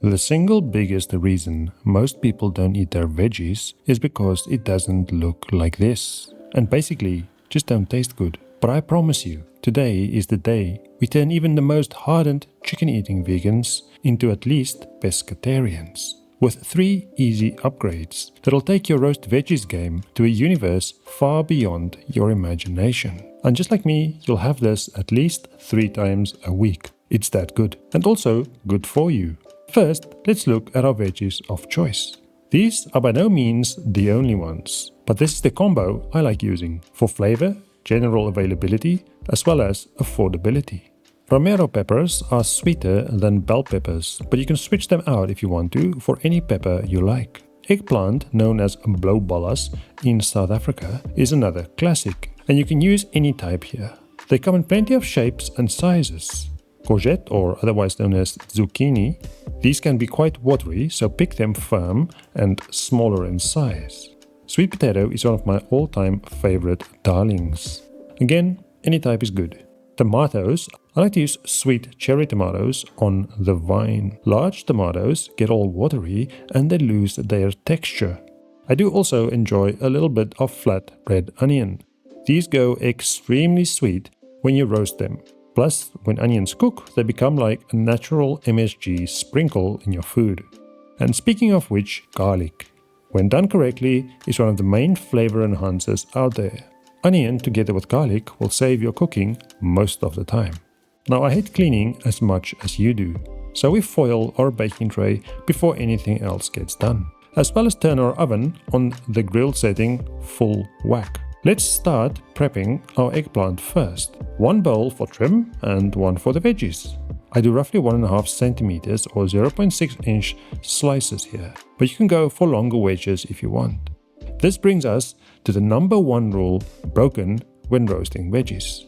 The single biggest reason most people don't eat their veggies is because it doesn't look like this, and basically just don't taste good. But I promise you, today is the day we turn even the most hardened chicken-eating vegans into at least pescatarians, with 3 easy upgrades that'll take your roast veggies game to a universe far beyond your imagination. And just like me, you'll have this at least 3 times a week. It's that good, and also good for you. First, let's look at our veggies of choice. These are by no means the only ones, but this is the combo I like using for flavor, general availability, as well as affordability. Romero peppers are sweeter than bell peppers, but you can switch them out if you want to for any pepper you like. Eggplant, known as blauballas in South Africa, is another classic, and you can use any type here. They come in plenty of shapes and sizes. Courgette, or otherwise known as zucchini, these can be quite watery, so pick them firm and smaller in size. Sweet potato is one of my all-time favorite darlings. Again, any type is good. Tomatoes, I like to use sweet cherry tomatoes on the vine. Large tomatoes get all watery and they lose their texture. I do also enjoy a little bit of flat red onion. These go extremely sweet when you roast them. Plus, when onions cook, they become like a natural MSG sprinkle in your food. And speaking of which, garlic, when done correctly, is one of the main flavor enhancers out there. Onion together with garlic will save your cooking most of the time. Now, I hate cleaning as much as you do, so we foil our baking tray before anything else gets done, as well as turn our oven on the grill setting full whack. Let's start prepping our eggplant first. 1 bowl for trim and 1 for the veggies. I do roughly 1.5 centimeters or 0.6 inch slices here, but you can go for longer wedges if you want. This brings us to the number 1 rule broken when roasting veggies.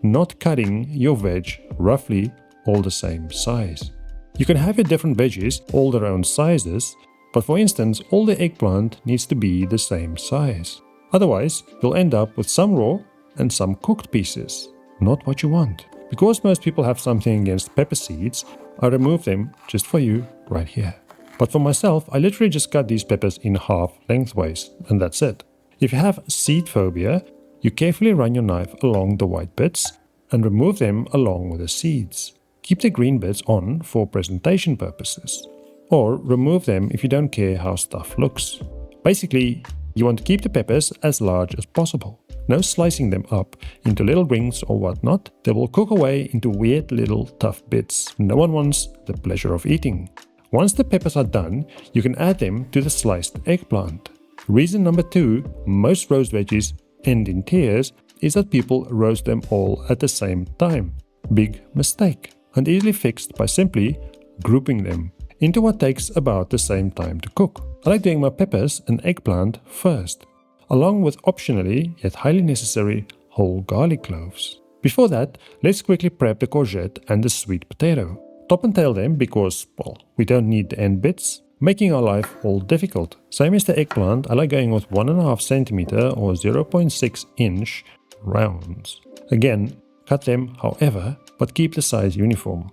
Not cutting your veg roughly all the same size. You can have your different veggies all their own sizes, but for instance, all the eggplant needs to be the same size. Otherwise, you'll end up with some raw and some cooked pieces. Not what you want. Because most people have something against pepper seeds, I remove them just for you right here. But for myself, I literally just cut these peppers in half lengthways, and that's it. If you have seed phobia, you carefully run your knife along the white bits and remove them along with the seeds. Keep the green bits on for presentation purposes, or remove them if you don't care how stuff looks. Basically, you want to keep the peppers as large as possible. No slicing them up into little rings or whatnot. They will cook away into weird little tough bits. No one wants the pleasure of eating. Once the peppers are done, you can add them to the sliced eggplant. Reason number 2, most roast veggies end in tears, is that people roast them all at the same time. Big mistake, and easily fixed by simply grouping them into what takes about the same time to cook. I like doing my peppers and eggplant first, along with optionally, yet highly necessary, whole garlic cloves. Before that, let's quickly prep the courgette and the sweet potato. Top and tail them because, well, we don't need the end bits, making our life all difficult. Same as the eggplant, I like going with 1.5 centimeter or 0.6 inch rounds. Again, cut them however, but keep the size uniform.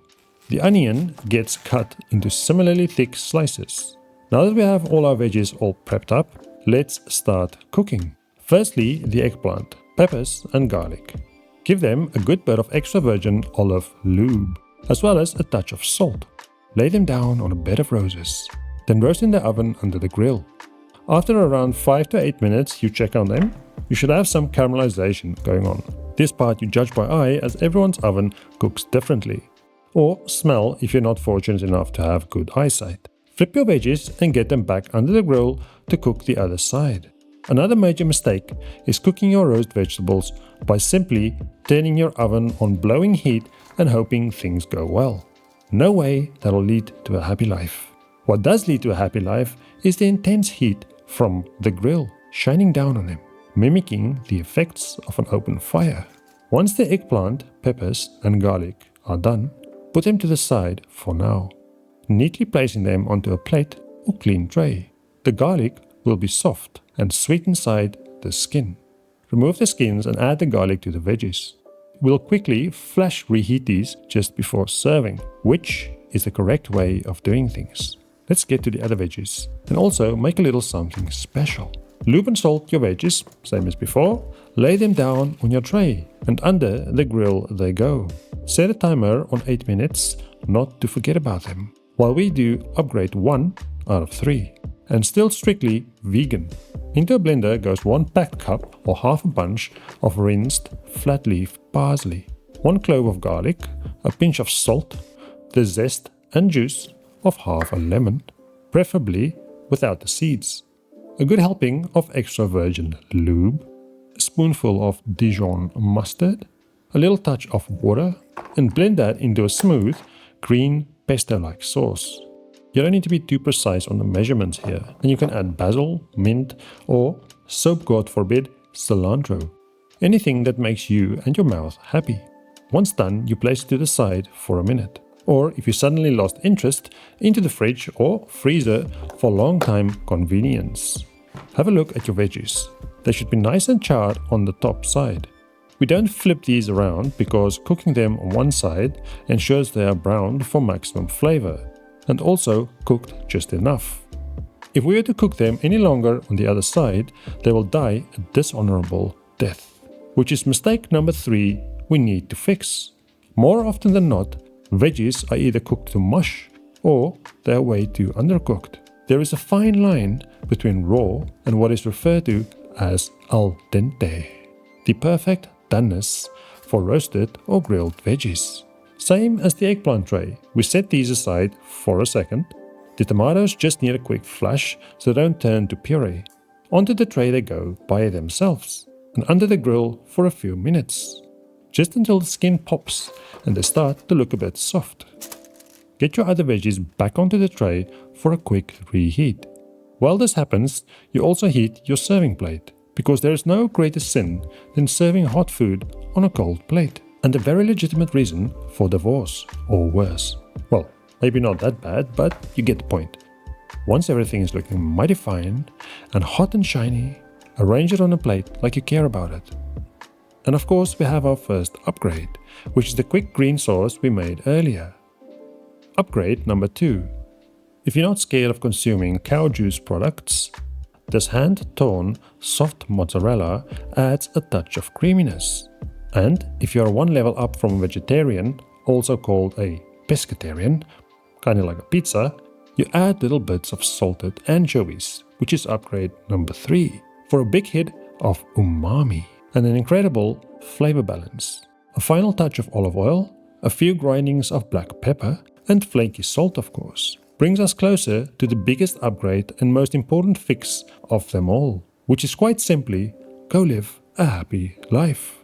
The onion gets cut into similarly thick slices. Now that we have all our veggies all prepped up, let's start cooking. Firstly, the eggplant, peppers and garlic. Give them a good bit of extra virgin olive lube, as well as a touch of salt. Lay them down on a bed of roses, then roast in the oven under the grill. After around 5 to 8 minutes, you check on them. You should have some caramelization going on. This part you judge by eye, as everyone's oven cooks differently. Or smell if you're not fortunate enough to have good eyesight. Flip your veggies and get them back under the grill to cook the other side. Another major mistake is cooking your roast vegetables by simply turning your oven on blowing heat and hoping things go well. No way that'll lead to a happy life. What does lead to a happy life is the intense heat from the grill shining down on them, mimicking the effects of an open fire. Once the eggplant, peppers and garlic are done, put them to the side for now, neatly placing them onto a plate or clean tray. The garlic will be soft and sweet inside the skin. Remove the skins and add the garlic to the veggies. We'll quickly flash reheat these just before serving, which is the correct way of doing things. Let's get to the other veggies and also make a little something special. Lube and salt your veggies, same as before. Lay them down on your tray and under the grill they go. Set a timer on 8 minutes, not to forget about them. While we do upgrade 1 out of 3 and still strictly vegan. Into a blender goes 1 packed cup or half a bunch of rinsed flat leaf parsley, 1 clove of garlic, a pinch of salt, the zest and juice of half a lemon, preferably without the seeds, a good helping of extra virgin lube, a spoonful of Dijon mustard, a little touch of water, and blend that into a smooth, green pesto-like sauce. You don't need to be too precise on the measurements here, and you can add basil, mint, or, soap god forbid, cilantro. Anything that makes you and your mouth happy. Once done, you place it to the side for a minute. Or, if you suddenly lost interest, into the fridge or freezer for long time convenience. Have a look at your veggies. They should be nice and charred on the top side. We don't flip these around because cooking them on one side ensures they are browned for maximum flavor, and also cooked just enough. If we were to cook them any longer on the other side, they will die a dishonorable death, which is mistake number 3 we need to fix. More often than not, veggies are either cooked to mush or they are way too undercooked. There is a fine line between raw and what is referred to as al dente, the perfect doneness for roasted or grilled veggies. Same as the eggplant tray, we set these aside for a second. The tomatoes just need a quick flash so they don't turn to puree. Onto the tray they go by themselves and under the grill for a few minutes, just until the skin pops and they start to look a bit soft. Get your other veggies back onto the tray for a quick reheat. While this happens, you also heat your serving plate, because there is no greater sin than serving hot food on a cold plate, and a very legitimate reason for divorce, or worse. Well, maybe not that bad, but you get the point. Once everything is looking mighty fine and hot and shiny, arrange it on a plate like you care about it. And of course we have our first upgrade, which is the quick green sauce we made earlier. Upgrade number 2. If you're not scared of consuming cow juice products, this hand-torn soft mozzarella adds a touch of creaminess. And if you're 1 level up from a vegetarian, also called a pescatarian, kinda like a pizza, you add little bits of salted anchovies, which is upgrade number 3, for a big hit of umami and an incredible flavor balance. A final touch of olive oil, a few grindings of black pepper, and flaky salt of course, brings us closer to the biggest upgrade and most important fix of them all, which is quite simply, go live a happy life.